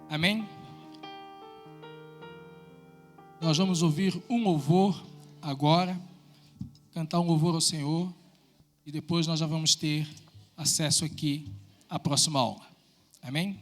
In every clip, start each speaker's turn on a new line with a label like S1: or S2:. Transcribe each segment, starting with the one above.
S1: Amém? Nós vamos ouvir um louvor agora, cantar um louvor ao Senhor, e depois nós já vamos ter acesso aqui à próxima aula. Amém?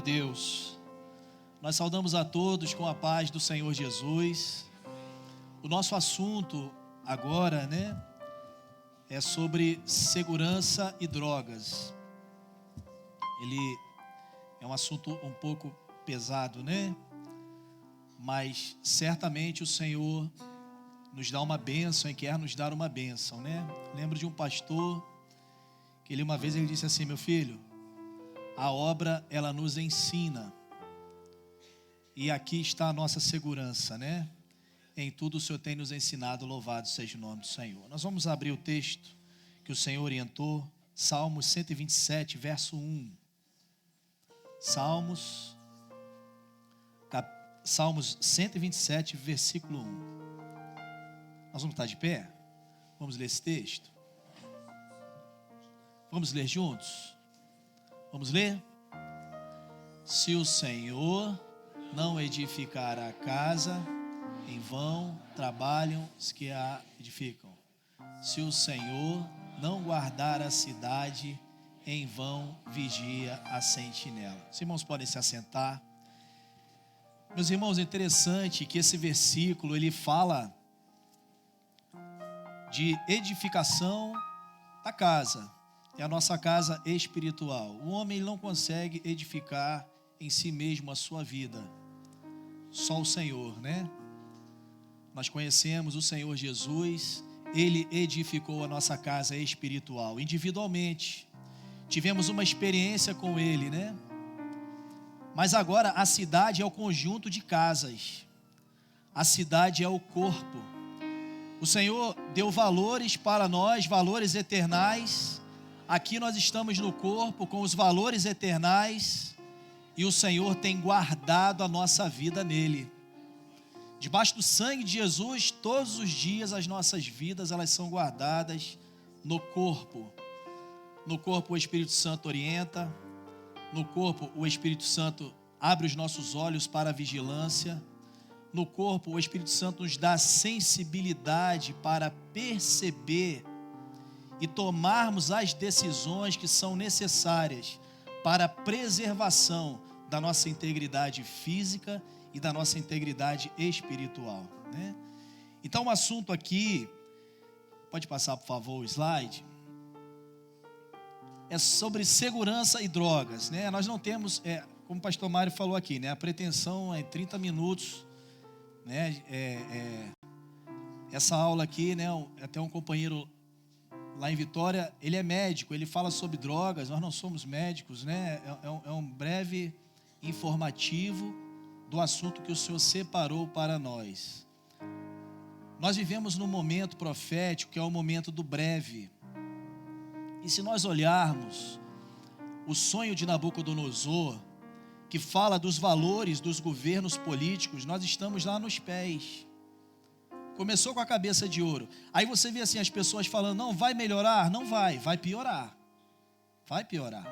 S2: Deus, nós saudamos a todos com a paz do Senhor Jesus. O nosso assunto agora, é sobre segurança e drogas. Ele é um assunto um pouco pesado, Mas certamente o Senhor nos dá uma bênção e quer nos dar uma bênção, Lembro de um pastor que uma vez ele disse assim: meu filho, a obra, ela nos ensina. E aqui está a nossa segurança, Em tudo o Senhor tem nos ensinado, louvado seja o nome do Senhor. Nós vamos abrir o texto que o Senhor orientou, Salmos 127, verso 1. Salmos 127, versículo 1. Nós vamos estar de pé? Vamos ler esse texto? Vamos ler juntos? Vamos ler? Se o Senhor não edificar a casa, em vão trabalham os que a edificam. Se o Senhor não guardar a cidade, em vão vigia a sentinela. Os irmãos podem se assentar. Meus irmãos, é interessante que esse versículo, ele fala de edificação da casa. É a nossa casa espiritual. O homem não consegue edificar em si mesmo a sua vida. Só o Senhor, Nós conhecemos o Senhor Jesus. Ele edificou a nossa casa espiritual. Individualmente, tivemos uma experiência com Ele, Mas agora a cidade é o conjunto de casas. A cidade é o corpo. O Senhor deu valores para nós, valores eternais. Aqui nós estamos no corpo com os valores eternais e o Senhor tem guardado a nossa vida nele. Debaixo do sangue de Jesus, todos os dias as nossas vidas, elas são guardadas no corpo. No corpo o Espírito Santo orienta, no corpo o Espírito Santo abre os nossos olhos para a vigilância. No corpo o Espírito Santo nos dá sensibilidade para perceber e tomarmos as decisões que são necessárias para a preservação da nossa integridade física e da nossa integridade espiritual, né? Então, o assunto aqui, pode passar por favor o slide, é sobre segurança e drogas, né? Nós não temos, como o pastor Mário falou aqui, né? A pretensão é 30 minutos, né? Essa aula aqui, né? Até um companheiro lá em Vitória, ele é médico, ele fala sobre drogas, nós não somos médicos, né? É um breve informativo do assunto que o Senhor separou para nós. Nós vivemos num momento profético, que é o momento do breve. E se nós olharmos o sonho de Nabucodonosor, que fala dos valores dos governos políticos, nós estamos lá nos pés. Começou com a cabeça de ouro. Aí você vê assim as pessoas falando, não vai melhorar, não vai piorar. Vai piorar.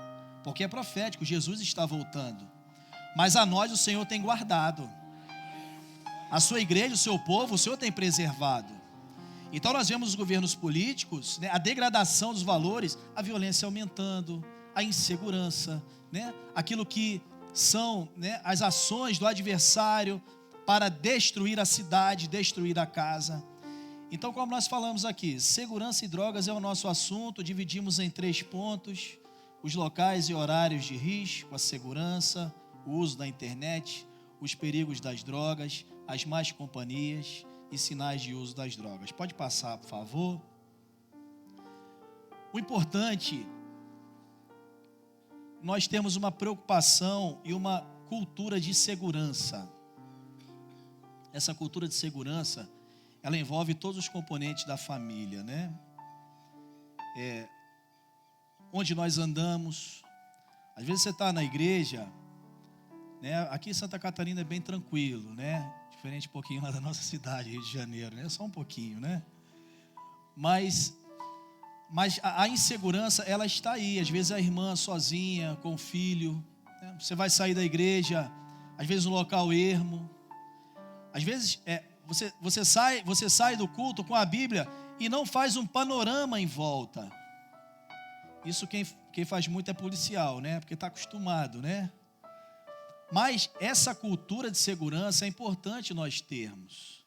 S2: Porque é profético, Jesus está voltando. Mas a nós o Senhor tem guardado. A sua igreja, o seu povo, o Senhor tem preservado. Então nós vemos os governos políticos, né, a degradação dos valores, a violência aumentando, a insegurança, né, aquilo que são, né, as ações do adversário para destruir a cidade, destruir a casa. Então, como nós falamos aqui, segurança e drogas é o nosso assunto, dividimos em 3 pontos: os locais e horários de risco, a segurança, o uso da internet, os perigos das drogas, as más companhias e sinais de uso das drogas. Pode passar, por favor. O importante, nós temos uma preocupação e uma cultura de segurança. Essa cultura de segurança, ela envolve todos os componentes da família, né? Onde nós andamos. Às vezes você está na igreja, né? Aqui em Santa Catarina é bem tranquilo, né? Diferente um pouquinho lá da nossa cidade, Rio de Janeiro, né? Só um pouquinho, né? Mas a insegurança, ela está aí. Às vezes a irmã sozinha, com o filho, né? Você vai sair da igreja, às vezes um local ermo. Às vezes você sai do culto com a Bíblia e não faz um panorama em volta. Isso quem faz muito é policial, né? Porque está acostumado, né? Mas essa cultura de segurança é importante nós termos.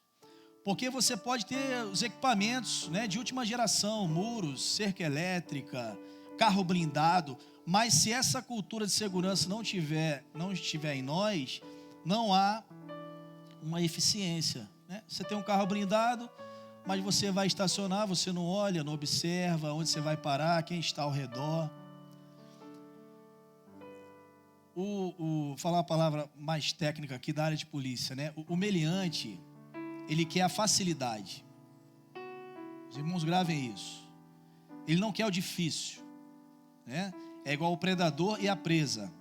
S2: Porque você pode ter os equipamentos, né, de última geração, muros, cerca elétrica, carro blindado, mas se essa cultura de segurança não estiver em nós, não há uma eficiência, né? Você tem um carro blindado, mas você vai estacionar, você não olha, não observa onde você vai parar, quem está ao redor. Falar a palavra mais técnica aqui da área de polícia, né? O meliante, ele quer a facilidade. Os irmãos gravem isso. Ele não quer o difícil, né? É igual o predador e a presa.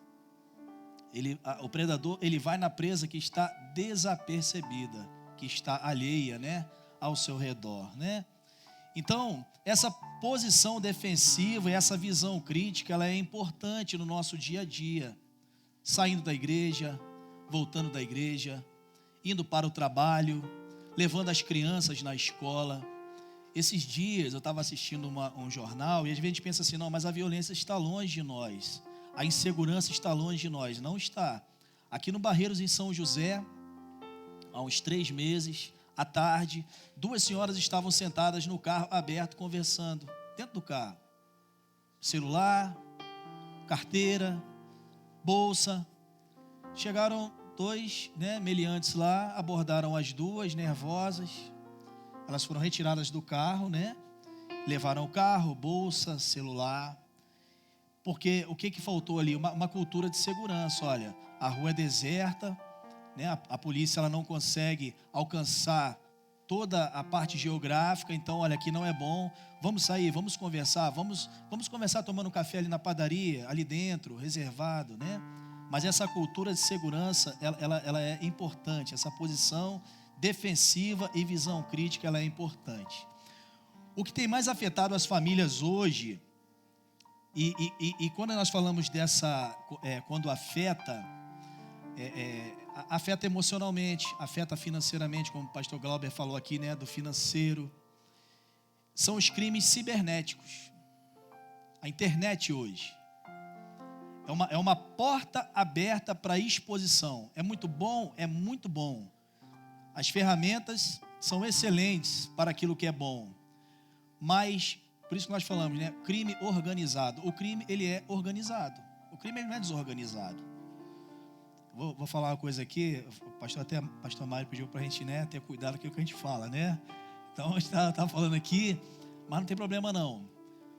S2: O predador, ele vai na presa que está desapercebida, que está alheia, né, ao seu redor, né? Então, essa posição defensiva e essa visão crítica, ela é importante no nosso dia a dia. Saindo da igreja, voltando da igreja, indo para o trabalho, levando as crianças na escola. Esses dias eu estava assistindo um jornal e às vezes a gente pensa assim, não, mas a violência está longe de nós, a insegurança está longe de nós. Não está. Aqui no Barreiros, em São José, há uns 3 meses, à tarde, 2 senhoras estavam sentadas no carro aberto, conversando, dentro do carro. Celular, carteira, bolsa. Chegaram 2, né, meliantes lá, abordaram as 2, nervosas. Elas foram retiradas do carro, né? Levaram o carro, bolsa, celular. Porque o que faltou ali? Uma cultura de segurança. Olha, a rua é deserta, né? A polícia ela não consegue alcançar toda a parte geográfica. Então, olha, aqui não é bom. Vamos sair, vamos conversar. Vamos conversar tomando um café ali na padaria, ali dentro, reservado, né? Mas essa cultura de segurança, ela é importante. Essa posição defensiva e visão crítica, ela é importante. O que tem mais afetado as famílias hoje, e quando nós falamos dessa, quando afeta, afeta emocionalmente, afeta financeiramente, como o pastor Glauber falou aqui, né, do financeiro, são os crimes cibernéticos. A internet hoje é uma porta aberta para exposição. É muito bom, é muito bom. As ferramentas são excelentes para aquilo que é bom. Mas, por isso que nós falamos, né? Crime organizado. O crime, ele é organizado. O crime, ele não é desorganizado. Vou falar uma coisa aqui. O pastor Mário pediu para a gente, né, ter cuidado com aquilo que a gente fala, né? Então, a gente está falando aqui, mas não tem problema não.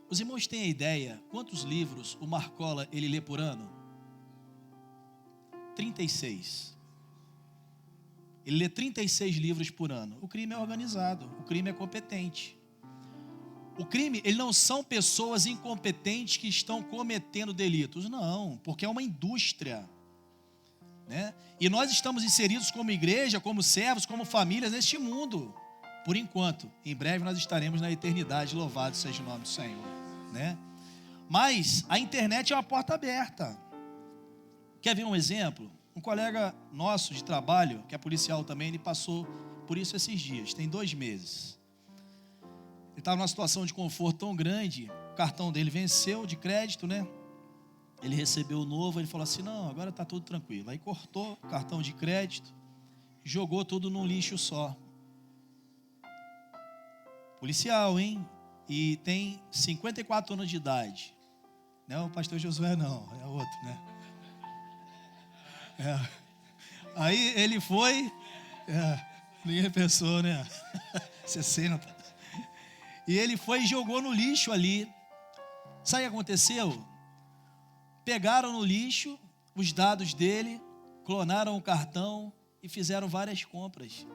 S2: Os irmãos têm a ideia quantos livros o Marcola ele lê por ano? 36. Ele lê 36 livros por ano. O crime é organizado, o crime é competente. O crime, ele não são pessoas incompetentes que estão cometendo delitos, não, porque é uma indústria, né? E nós estamos inseridos como igreja, como servos, como famílias neste mundo, por enquanto. Em breve nós estaremos na eternidade, louvado seja o nome do Senhor, né? Mas a internet é uma porta aberta. Quer ver um exemplo? Um colega nosso de trabalho, que é policial também, ele passou por isso esses dias, tem 2 meses. Ele estava numa situação de conforto tão grande, o cartão dele venceu de crédito, né? Ele recebeu o novo, ele falou assim, não, agora está tudo tranquilo. Aí cortou o cartão de crédito, jogou tudo num lixo só. Policial, hein? E tem 54 anos de idade. Não é o pastor Josué não, é outro, né? Aí ele foi, ninguém pensou, né? 60. E ele foi e jogou no lixo ali. Sabe o que aconteceu? Pegaram no lixo os dados dele, clonaram o cartão e fizeram várias compras.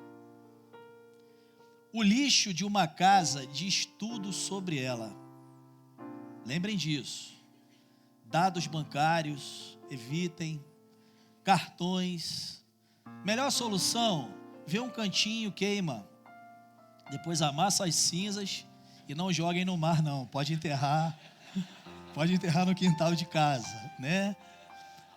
S2: O lixo de uma casa diz tudo sobre ela. Lembrem disso. Dados bancários, evitem. Cartões. Melhor solução, vê um cantinho, queima. Depois amassa as cinzas e não joguem no mar não. Pode enterrar no quintal de casa, né?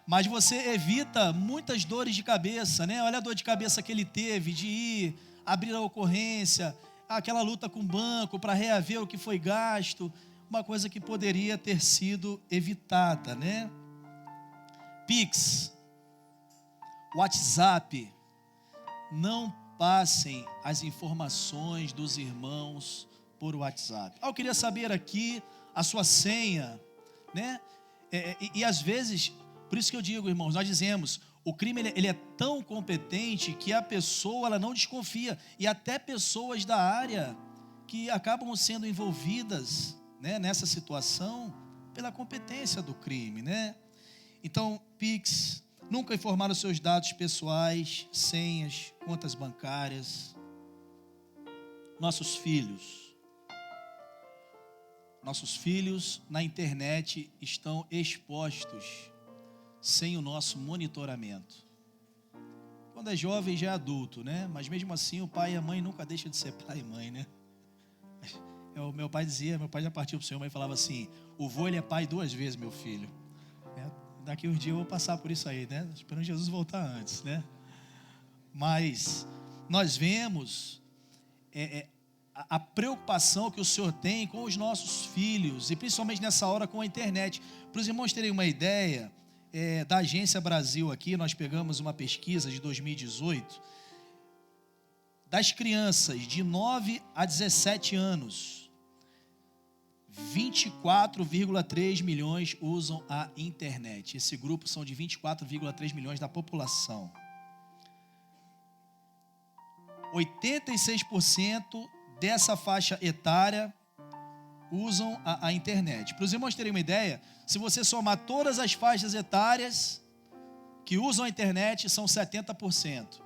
S2: Mas você evita muitas dores de cabeça, né? Olha a dor de cabeça que ele teve de ir abrir a ocorrência, aquela luta com o banco para reaver o que foi gasto, uma coisa que poderia ter sido evitada, né? Pix, WhatsApp, não passem as informações dos irmãos por WhatsApp. Eu queria saber aqui a sua senha, né? E às vezes, por isso que eu digo, irmãos, nós dizemos, o crime ele é tão competente que a pessoa ela não desconfia, e até pessoas da área que acabam sendo envolvidas, né, nessa situação pela competência do crime, né? Então, Pix, nunca informar os seus dados pessoais, senhas, contas bancárias. Nossos filhos na internet estão expostos sem o nosso monitoramento. Quando é jovem já é adulto, né? Mas mesmo assim o pai e a mãe nunca deixam de ser pai e mãe, né? Meu pai já partiu para o Senhor, mas falava assim, o vô ele é pai 2 vezes, meu filho. Daqui uns dias eu vou passar por isso aí, né? Esperando Jesus voltar antes, né? Mas nós vemos a preocupação que o Senhor tem com os nossos filhos, e principalmente nessa hora com a internet. Para os irmãos terem uma ideia, da Agência Brasil aqui, nós pegamos uma pesquisa de 2018, das crianças de 9 a 17 anos, 24,3 milhões usam a internet. Esse grupo são de 24,3 milhões da população. 86% dessa faixa etária usam a internet. Para os irmãos terem uma ideia, se você somar todas as faixas etárias que usam a internet, são 70%.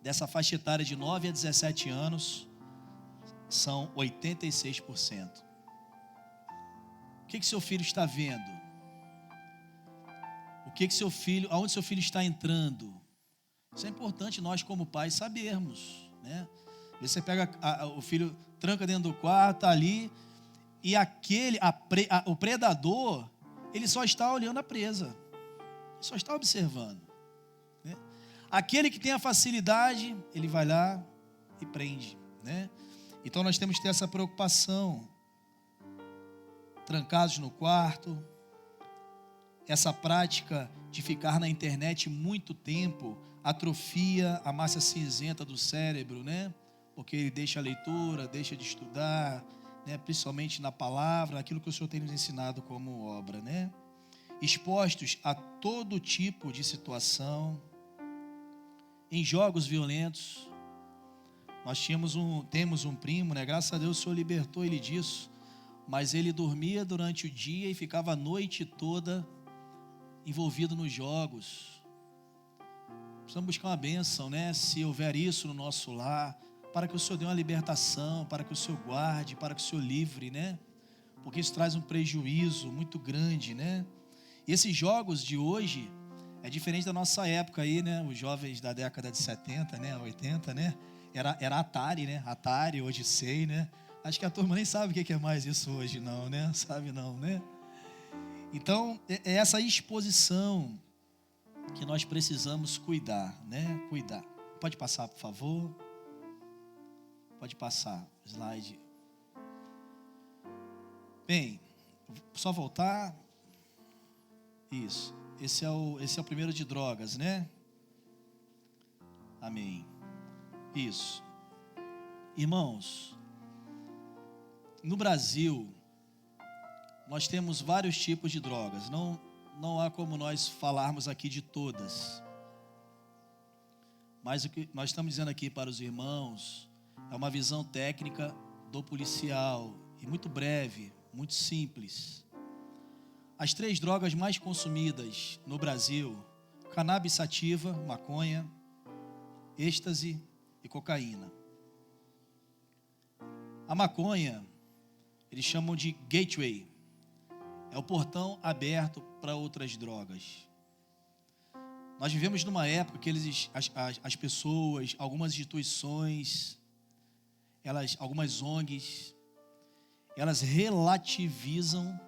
S2: Dessa faixa etária de 9 a 17 anos, são 86%. O que seu filho está vendo? Aonde seu filho está entrando? Isso é importante nós como pais sabermos, né? Você pega o filho, tranca dentro do quarto, tá ali, e o predador, ele só está olhando a presa, ele só está observando, né? Aquele que tem a facilidade, ele vai lá e prende, né? Então nós temos que ter essa preocupação. trancados no quarto. Essa prática de ficar na internet muito tempo atrofia a massa cinzenta do cérebro, né? Porque ele deixa a leitura, deixa de estudar, né? Principalmente na palavra, aquilo que o Senhor tem nos ensinado como obra, né? Expostos a todo tipo de situação, em jogos violentos. Nós temos um primo, né? Graças a Deus o Senhor libertou ele disso, mas ele dormia durante o dia e ficava a noite toda envolvido nos jogos. Precisamos buscar uma bênção, né? Se houver isso no nosso lar, para que o Senhor dê uma libertação, para que o Senhor guarde, para que o Senhor livre, né? Porque isso traz um prejuízo muito grande, né? E esses jogos de hoje é diferente da nossa época aí, né? Os jovens da década de 70, né? 80, né? Era Atari, né? Atari, Odyssey, né? Acho que a turma nem sabe o que é mais isso hoje, não, né? Sabe não, né? Então, é essa exposição que nós precisamos cuidar, né? Cuidar. Pode passar, por favor? Pode passar, slide. Bem, só voltar. Isso. Esse é o primeiro de drogas, né? Amém. Isso. Irmãos, no Brasil, nós temos vários tipos de drogas. Não há como nós falarmos aqui de todas. Mas o que nós estamos dizendo aqui para os irmãos é uma visão técnica do policial, e muito breve, muito simples. As 3 drogas mais consumidas no Brasil: cannabis sativa, maconha, êxtase e cocaína. A maconha, eles chamam de gateway, é o portão aberto para outras drogas. Nós vivemos numa época que as pessoas, algumas instituições, algumas ONGs, elas relativizam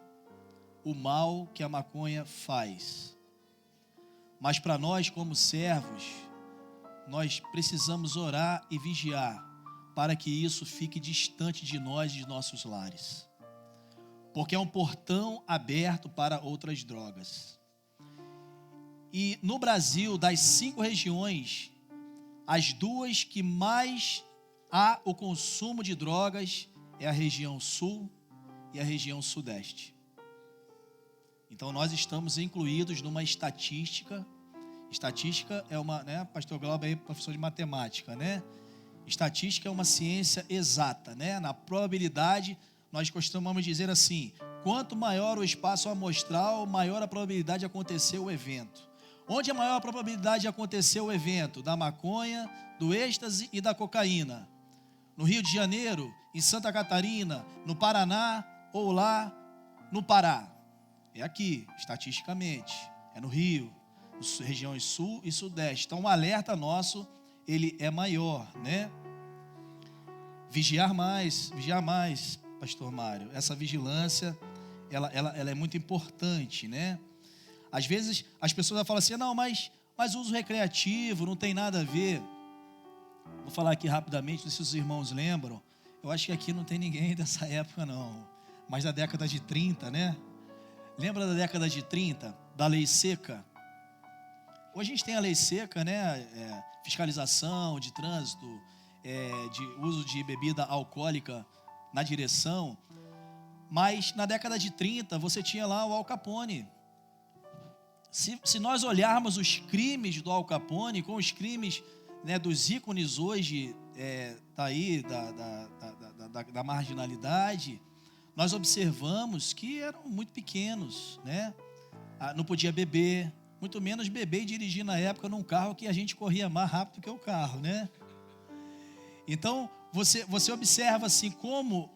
S2: o mal que a maconha faz. Mas para nós, como servos, nós precisamos orar e vigiar para que isso fique distante de nós e de nossos lares. Porque é um portão aberto para outras drogas. E no Brasil, das 5 regiões, as 2 que mais há o consumo de drogas é a região sul e a região sudeste. Então nós estamos incluídos numa estatística. Estatística é uma, né, pastor Glauber aí, professor de matemática, né? Estatística é uma ciência exata, né? Na probabilidade, nós costumamos dizer assim: quanto maior o espaço amostral, maior a probabilidade de acontecer o evento. Onde é maior a probabilidade de acontecer o evento? Da maconha, do êxtase e da cocaína. No Rio de Janeiro, em Santa Catarina, no Paraná ou lá no Pará. É aqui, estatisticamente. É no Rio, regiões sul e sudeste. Então o alerta nosso, ele é maior, né? Vigiar mais, pastor Mário. Essa vigilância, ela é muito importante, né? Às vezes as pessoas falam assim: não, mas uso recreativo, não tem nada a ver. Vou falar aqui rapidamente, não sei se os irmãos lembram. Eu acho que aqui não tem ninguém dessa época não, mas da década de 30, né? Lembra da década de 30, da lei seca? Hoje a gente tem a lei seca, né? Fiscalização de trânsito, de uso de bebida alcoólica na direção. Mas na década de 30 você tinha lá o Al Capone. Se nós olharmos os crimes do Al Capone com os crimes, né, dos ícones hoje daí, da marginalidade, nós observamos que eram muito pequenos, né? Não podia beber, muito menos beber e dirigir na época num carro que a gente corria mais rápido que o carro, né? Então, você observa assim como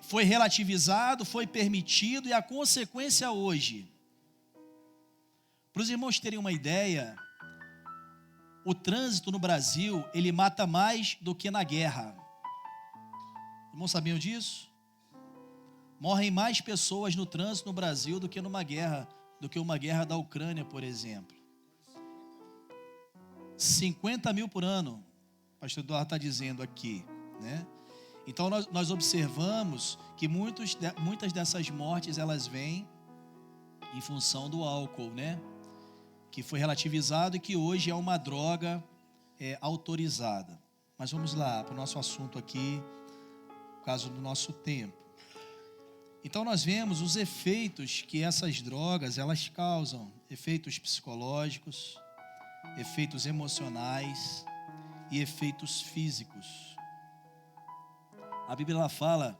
S2: foi relativizado, foi permitido, e a consequência hoje. Para os irmãos terem uma ideia, o trânsito no Brasil, ele mata mais do que na guerra. Os irmãos sabiam disso? Morrem mais pessoas no trânsito no Brasil do que uma guerra da Ucrânia, por exemplo. 50 mil por ano, o pastor Eduardo está dizendo aqui, né? Então nós observamos que muitas dessas mortes elas vêm em função do álcool, né? Que foi relativizado e que hoje é uma droga autorizada. Mas vamos lá para o nosso assunto aqui, por causa do nosso tempo. Então nós vemos os efeitos que essas drogas elas causam, efeitos psicológicos, efeitos emocionais e efeitos físicos. A Bíblia ela fala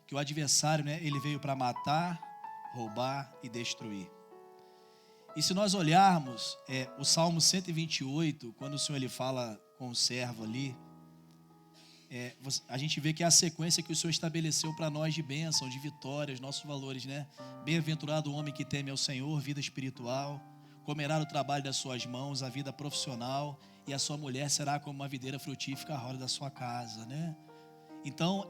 S2: que o adversário, né, ele veio para matar, roubar e destruir. E se nós olharmos o Salmo 128, quando o Senhor ele fala com o servo ali, a gente vê que é a sequência que o Senhor estabeleceu para nós de bênção, de vitória, os nossos valores, né? Bem-aventurado o homem que teme ao Senhor, vida espiritual, comerá o trabalho das suas mãos, a vida profissional, e a sua mulher será como uma videira frutífica à roda da sua casa, né? Então,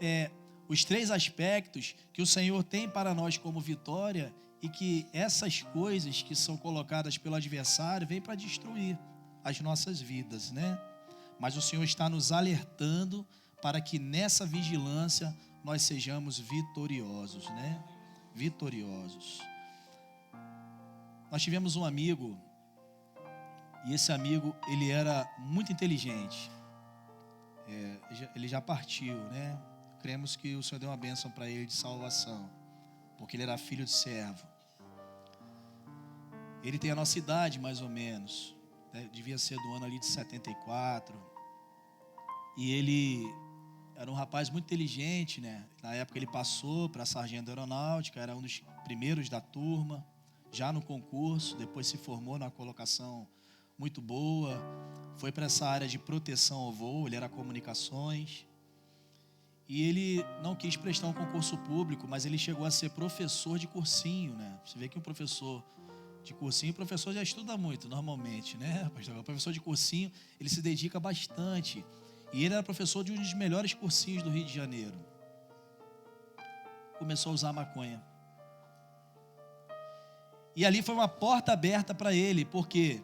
S2: os três aspectos que o Senhor tem para nós como vitória e que essas coisas que são colocadas pelo adversário vêm para destruir as nossas vidas, né? Mas o Senhor está nos alertando para que nessa vigilância nós sejamos vitoriosos, né? Vitoriosos. Nós tivemos um amigo, e esse amigo, ele era muito inteligente. Ele já partiu, né? Cremos que o Senhor deu uma bênção para ele de salvação, porque ele era filho de servo. Ele tem a nossa idade, mais ou menos, né? Devia ser do ano ali de 74. E ele era um rapaz muito inteligente, né? Na época ele passou para sargento da aeronáutica, era um dos primeiros da turma, já no concurso, depois se formou numa colocação muito boa, foi para essa área de proteção ao voo, ele era comunicações, e ele não quis prestar um concurso público, mas ele chegou a ser professor de cursinho, né? Você vê que um professor de cursinho, o professor já estuda muito, normalmente, né? O professor de cursinho, ele se dedica bastante, e ele era professor de um dos melhores cursinhos do Rio de Janeiro. Começou a usar maconha. E ali foi uma porta aberta para ele, porque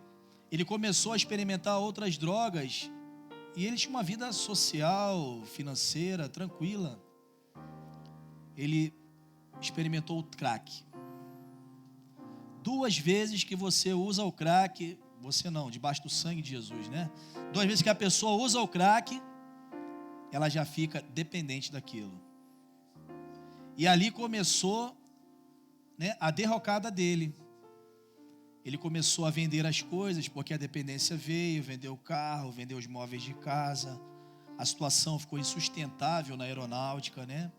S2: ele começou a experimentar outras drogas e ele tinha uma vida social, financeira, tranquila. Ele experimentou o crack. 2 vezes que você usa o crack, você não, debaixo do sangue de Jesus, né? 2 vezes que a pessoa usa o crack, ela já fica dependente daquilo. E ali começou, né, a derrocada dele. Ele começou a vender as coisas, porque a dependência veio, vendeu o carro, vendeu os móveis de casa. A situação ficou insustentável na aeronáutica, né?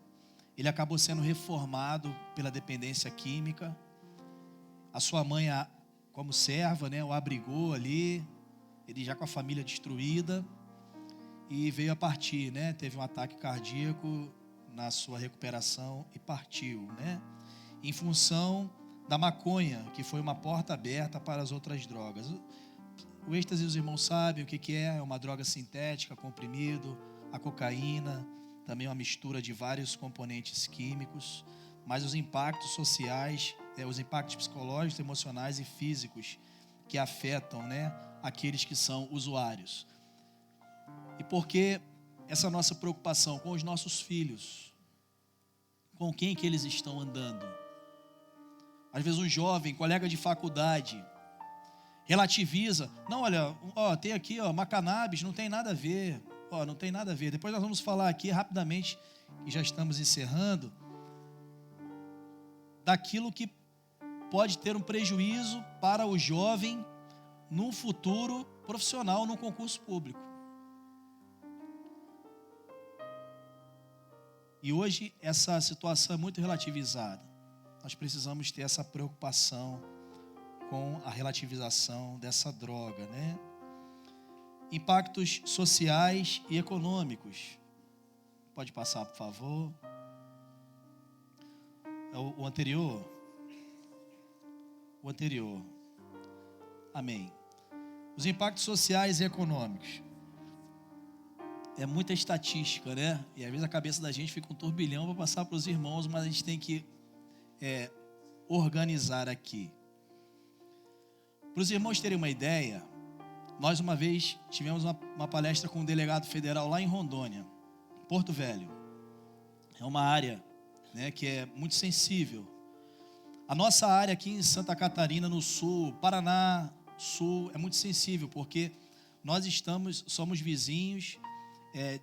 S2: Ele acabou sendo reformado pela dependência química. A sua mãe, como serva, né, o abrigou ali, ele já com a família destruída, e veio a partir, né? Teve um ataque cardíaco na sua recuperação e partiu, né? Em função da maconha, que foi uma porta aberta para as outras drogas. O êxtase, os irmãos sabem o que é uma droga sintética, comprimido, a cocaína, também uma mistura de vários componentes químicos, mas os impactos sociais, os impactos psicológicos, emocionais e físicos que afetam, né, aqueles que são usuários. E por que essa nossa preocupação com os nossos filhos? Com quem que eles estão andando? Às vezes um jovem, colega de faculdade, relativiza. Não, olha, tem aqui, uma cannabis, não tem nada a ver. Não tem nada a ver. Depois nós vamos falar aqui rapidamente, e já estamos encerrando, daquilo que pode ter um prejuízo para o jovem num futuro profissional, num concurso público. E hoje essa situação é muito relativizada. Nós precisamos ter essa preocupação com a relativização dessa droga, né? Impactos sociais e econômicos. Pode passar, por favor. O anterior. O anterior. Amém. Os impactos sociais e econômicos. É muita estatística, né? E às vezes a cabeça da gente fica um turbilhão para passar para os irmãos, mas a gente tem que organizar aqui. Para os irmãos terem uma ideia, nós uma vez tivemos uma palestra com um delegado federal lá em Rondônia, Porto Velho. é uma área, né, que é muito sensível. A nossa área aqui em Santa Catarina, no sul, Paraná, sul, é muito sensível, porque nós somos vizinhos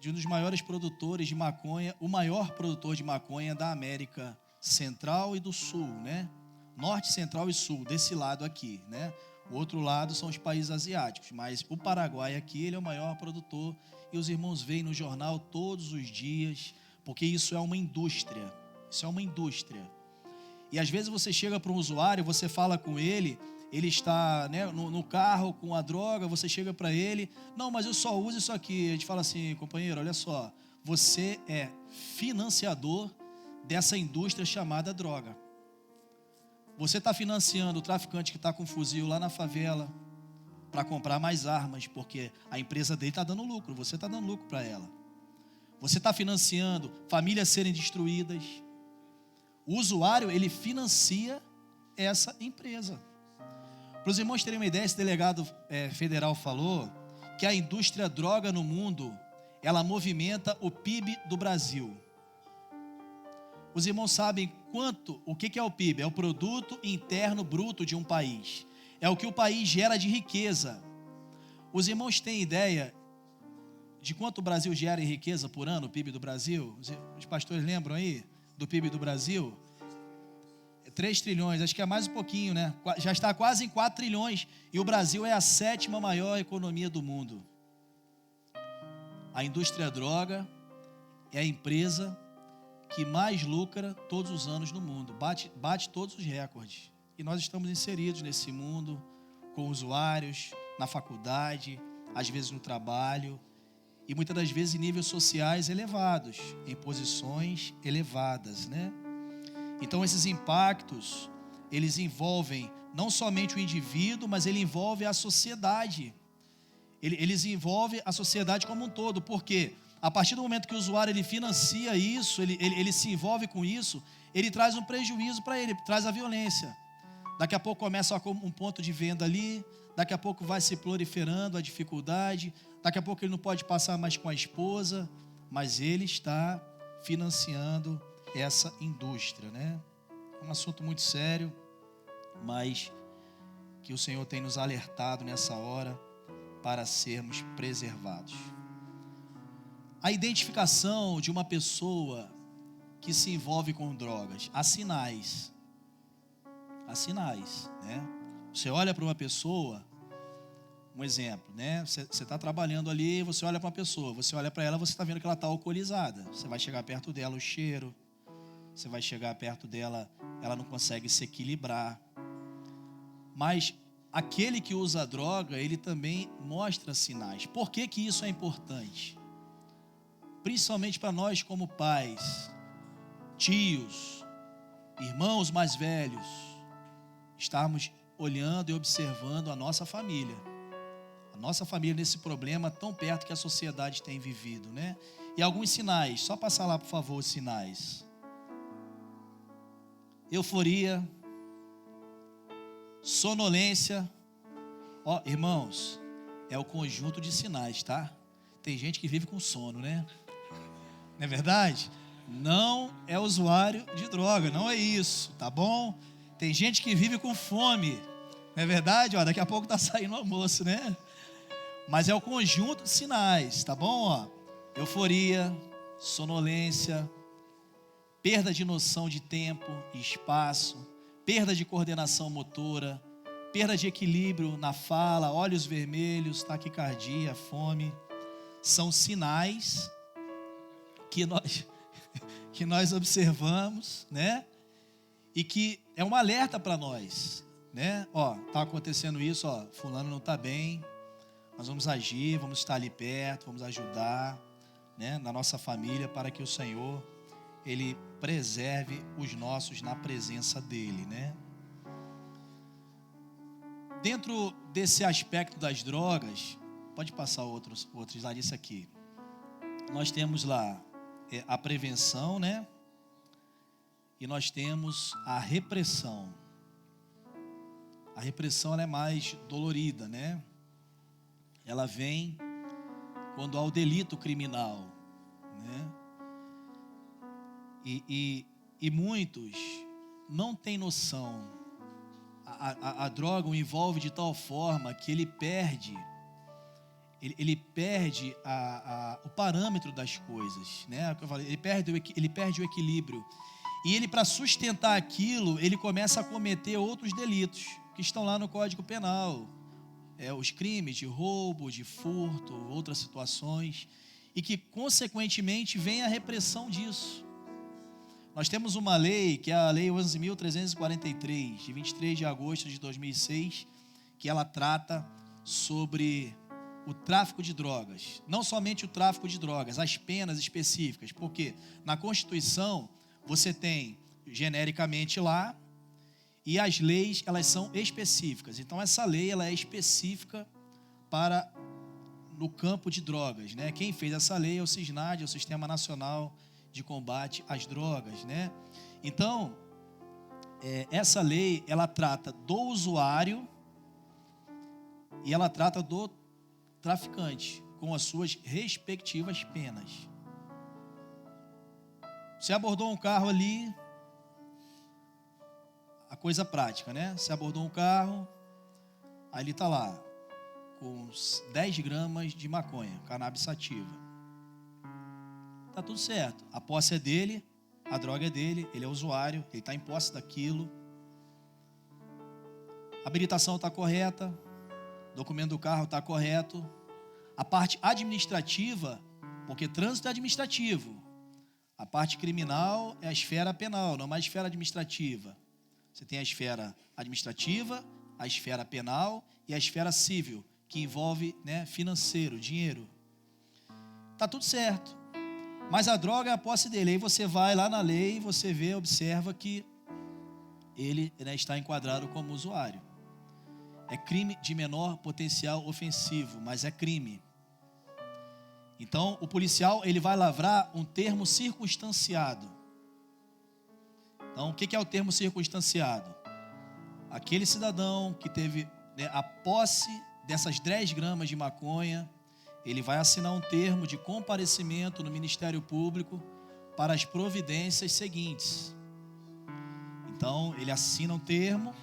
S2: de um dos maiores produtores de maconha, o maior produtor de maconha da América Central e do Sul, né? Norte, Central e Sul, desse lado aqui, né? O outro lado são os países asiáticos, mas o Paraguai aqui, ele é o maior produtor, e os irmãos veem no jornal todos os dias, porque isso é uma indústria, E às vezes você chega para um usuário, você fala com ele está, né, no carro com a droga, você chega para ele, não, mas eu só uso isso aqui. A gente fala assim, companheiro, olha só, você é financiador dessa indústria chamada droga. Você está financiando o traficante que está com um fuzil lá na favela para comprar mais armas, porque a empresa dele está dando lucro, você está dando lucro para ela. Você está financiando famílias serem destruídas. O usuário, ele financia essa empresa. Para os irmãos terem uma ideia, esse delegado federal falou que a indústria droga no mundo, ela movimenta o PIB do Brasil. Os irmãos sabem o que é o PIB? É o produto interno bruto de um país. É o que o país gera de riqueza. Os irmãos têm ideia de quanto o Brasil gera em riqueza por ano, o PIB do Brasil? Os pastores lembram aí do PIB do Brasil? 3 trilhões, acho que é mais um pouquinho, né? Já está quase em 4 trilhões. E o Brasil é a 7ª maior economia do mundo. A indústria droga é a empresa que mais lucra todos os anos no mundo. Bate todos os recordes. E nós estamos inseridos nesse mundo, com usuários, na faculdade, às vezes no trabalho. E muitas das vezes em níveis sociais elevados, em posições elevadas, né? Então esses impactos, eles envolvem não somente o indivíduo, mas ele envolve a sociedade. Eles envolvem a sociedade como um todo. Por quê? A partir do momento que o usuário ele financia isso, ele se envolve com isso, ele traz um prejuízo para ele, traz a violência. Daqui a pouco começa um ponto de venda ali, daqui a pouco vai se proliferando a dificuldade, daqui a pouco ele não pode passar mais com a esposa, mas ele está financiando essa indústria, né? É um assunto muito sério, mas que o Senhor tem nos alertado nessa hora para sermos preservados. A identificação de uma pessoa que se envolve com drogas, há sinais, né? Você olha para uma pessoa, um exemplo, né? Você está trabalhando ali, você olha para uma pessoa, você olha para ela, você está vendo que ela está alcoolizada. Você vai chegar perto dela, o cheiro, você vai chegar perto dela, ela não consegue se equilibrar. Mas aquele que usa a droga, ele também mostra sinais. Por que isso é importante? Principalmente para nós como pais, tios, irmãos mais velhos, estarmos olhando e observando a nossa família. A nossa família nesse problema tão perto que a sociedade tem vivido, né? E alguns sinais, só passar lá por favor os sinais. Euforia, sonolência. Ó, irmãos, é o conjunto de sinais, tá? Tem gente que vive com sono, né? Não é verdade? Não é usuário de droga, não é isso, tá bom? Tem gente que vive com fome, não é verdade? Ó, daqui a pouco tá saindo o almoço, né? Mas é o conjunto de sinais, tá bom? Ó, euforia, sonolência, perda de noção de tempo e espaço, perda de coordenação motora, perda de equilíbrio na fala, olhos vermelhos, taquicardia, fome, são sinais que nós observamos, né? E que é um alerta para nós, né? Ó, tá acontecendo isso, ó, fulano não está bem, nós vamos agir, vamos estar ali perto, vamos ajudar, né? Na nossa família, para que o Senhor Ele preserve os nossos na presença dEle, né? Dentro desse aspecto das drogas, pode passar outros Larissa aqui. Nós temos lá a prevenção, né? E nós temos a repressão. A repressão ela é mais dolorida, né? Ela vem quando há o delito criminal, né? E muitos não têm noção. A droga o envolve de tal forma que ele perde o parâmetro das coisas, né? Ele perde o equilíbrio. E ele, para sustentar aquilo, ele começa a cometer outros delitos que estão lá no Código Penal. Os crimes de roubo, de furto, outras situações, e que, consequentemente, vem a repressão disso. Nós temos uma lei, que é a Lei 11.343, de 23 de agosto de 2006, que ela trata sobre o tráfico de drogas. Não somente o tráfico de drogas, as penas específicas, porque na Constituição você tem genericamente lá, e as leis, elas são específicas. Então, essa lei, ela é específica para no campo de drogas, né? Quem fez essa lei é o SISNAD, é o Sistema Nacional de Combate às Drogas, né? Então, essa lei, ela trata do usuário e ela trata do traficante, com as suas respectivas penas. Você abordou um carro ali, a coisa prática, né? Você abordou um carro, aí ele está lá, com 10 gramas de maconha, cannabis sativa. Está tudo certo. A posse é dele, a droga é dele, ele é usuário, ele está em posse daquilo. A habilitação está correta, o documento do carro está correto. A parte administrativa, porque trânsito é administrativo. A parte criminal é a esfera penal, não mais a esfera administrativa. Você tem a esfera administrativa, a esfera penal e a esfera civil, que envolve, né, financeiro, dinheiro. Está tudo certo. Mas a droga é a posse dele. Aí você vai lá na lei e você vê, observa que ele, né, está enquadrado como usuário. É crime de menor potencial ofensivo, mas é crime. Então, o policial, ele vai lavrar um termo circunstanciado. Então, o que é o termo circunstanciado? Aquele cidadão que teve, né, a posse dessas 10 gramas de maconha, ele vai assinar um termo de comparecimento no Ministério Público para as providências seguintes. Então, ele assina um termo,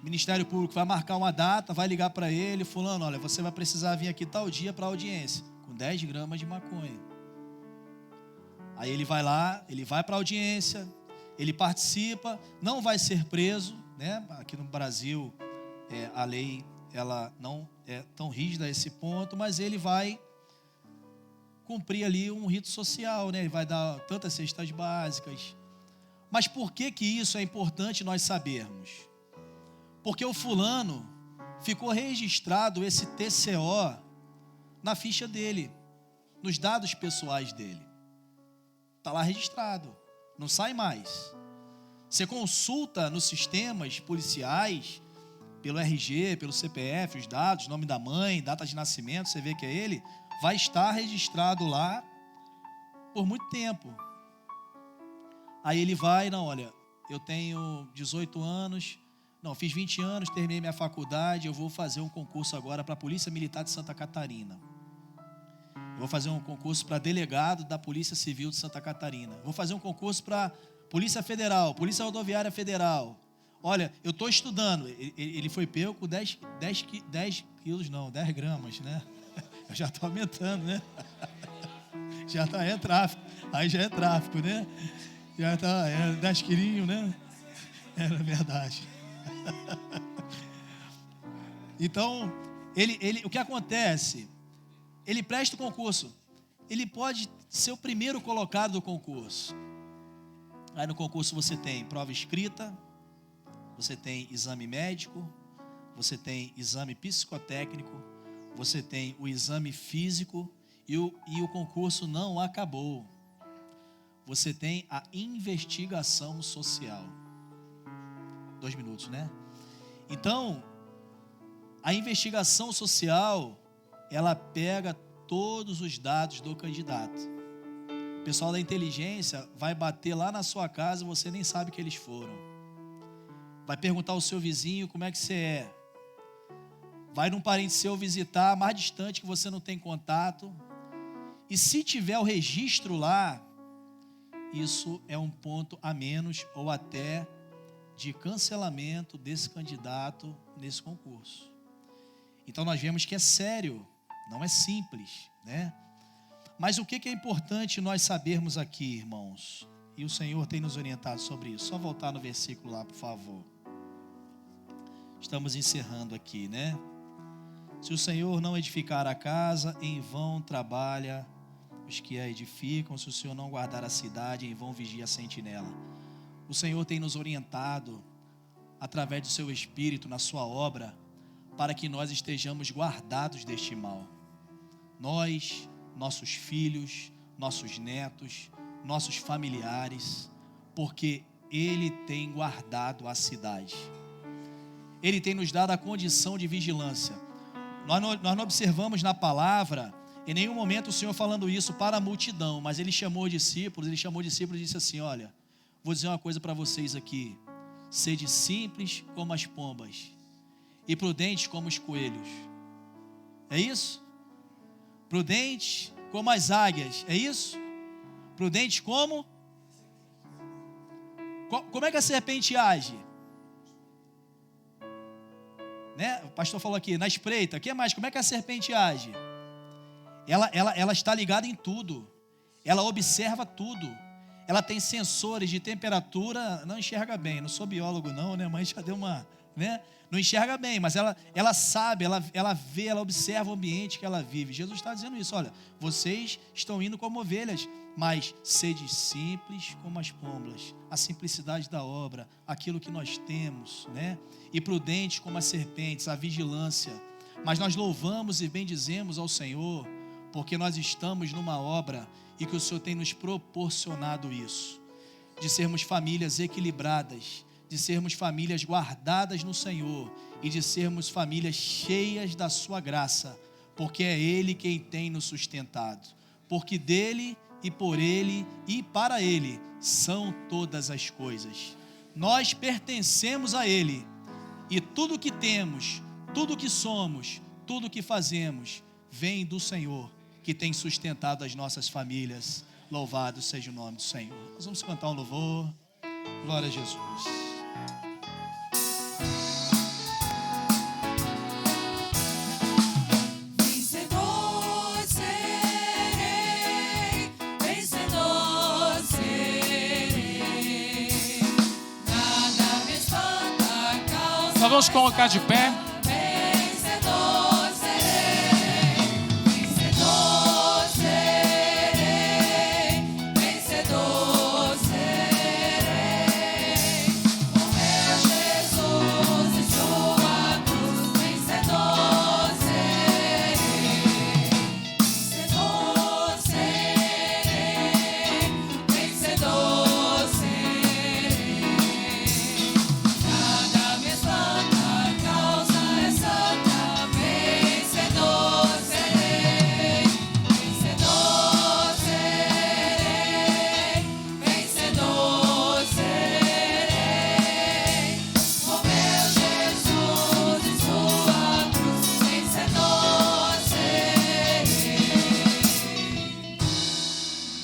S2: o Ministério Público vai marcar uma data, vai ligar para ele, fulano, olha, você vai precisar vir aqui tal dia para a audiência, com 10 gramas de maconha. Aí ele vai lá, ele vai para a audiência, ele participa, não vai ser preso, né? Aqui no Brasil, a lei ela não é tão rígida a esse ponto, mas ele vai cumprir ali um rito social, né? Ele vai dar tantas cestas básicas. Mas por que isso é importante nós sabermos? Porque o fulano ficou registrado esse TCO na ficha dele, nos dados pessoais dele. Está lá registrado, não sai mais. Você consulta nos sistemas policiais, pelo RG, pelo CPF, os dados, nome da mãe, data de nascimento, você vê que é ele, vai estar registrado lá por muito tempo. Aí ele vai, não, olha, eu tenho 18 anos, não, fiz 20 anos, terminei minha faculdade, eu vou fazer um concurso agora para a Polícia Militar de Santa Catarina. Eu vou fazer um concurso para delegado da Polícia Civil de Santa Catarina. Vou fazer um concurso para Polícia Federal, Polícia Rodoviária Federal. Olha, eu estou estudando. Ele foi pego com 10 gramas, né? Eu já estou aumentando, né? Já está, é tráfico. Aí já é tráfico, né? Já está, 10 quilinhos, né? Era verdade. Então, o que acontece? Ele presta o concurso. Ele pode ser o primeiro colocado do concurso. Aí no concurso você tem prova escrita, você tem exame médico, você tem exame psicotécnico, você tem o exame físico e o concurso não acabou. Você tem a investigação social. 2 minutos, né? Então, a investigação social, ela pega todos os dados do candidato. O pessoal da inteligência vai bater lá na sua casa e você nem sabe que eles foram. Vai perguntar ao seu vizinho como é que você é. Vai num parente seu visitar, mais distante que você não tem contato. E se tiver o registro lá, isso é um ponto a menos ou até de cancelamento desse candidato nesse concurso. Então nós vemos que é sério, não é simples, né? Mas o que é importante nós sabermos aqui, irmãos? E o Senhor tem nos orientado sobre isso. Só voltar no versículo lá, por favor. Estamos encerrando aqui, né? Se o Senhor não edificar a casa, em vão trabalha os que a edificam. Se o Senhor não guardar a cidade, em vão vigia a sentinela. O Senhor tem nos orientado, através do seu Espírito, na sua obra, para que nós estejamos guardados deste mal. Nós, nossos filhos, nossos netos, nossos familiares, porque Ele tem guardado a cidade. Ele tem nos dado a condição de vigilância. Nós não observamos na palavra, em nenhum momento o Senhor falando isso para a multidão, mas Ele chamou discípulos e disse assim: olha, vou dizer uma coisa para vocês aqui, sede simples como as pombas e prudentes como os coelhos. É isso? Prudentes como as águias, é isso? Prudentes como? Como é que a serpente age? Né? O pastor falou aqui, na espreita, o que mais? Como é que a serpente age? Ela está ligada em tudo, ela observa tudo, ela tem sensores de temperatura, não enxerga bem, não sou biólogo não, né? Mas já deu uma, né? Não enxerga bem, mas ela sabe, ela vê, ela observa o ambiente que ela vive. Jesus está dizendo isso, olha, vocês estão indo como ovelhas, mas sede simples como as pombas, a simplicidade da obra, aquilo que nós temos, né? E prudentes como as serpentes, a vigilância. Mas nós louvamos e bendizemos ao Senhor, porque nós estamos numa obra e que o Senhor tem nos proporcionado isso, de sermos famílias equilibradas, de sermos famílias guardadas no Senhor e de sermos famílias cheias da sua graça, porque é Ele quem tem nos sustentado, porque dele e por Ele e para Ele são todas as coisas. Nós pertencemos a Ele e tudo que temos, tudo que somos, tudo que fazemos vem do Senhor, que tem sustentado as nossas famílias. Louvado seja o nome do Senhor. Nós vamos cantar um louvor. Glória a Jesus.
S1: Nós vamos colocar de pé.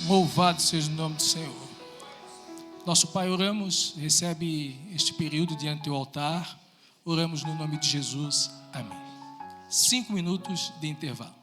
S1: Louvado seja o nome do Senhor. Nosso Pai, oramos, recebe este período diante do altar, oramos no nome de Jesus, amém. 5 minutos de intervalo.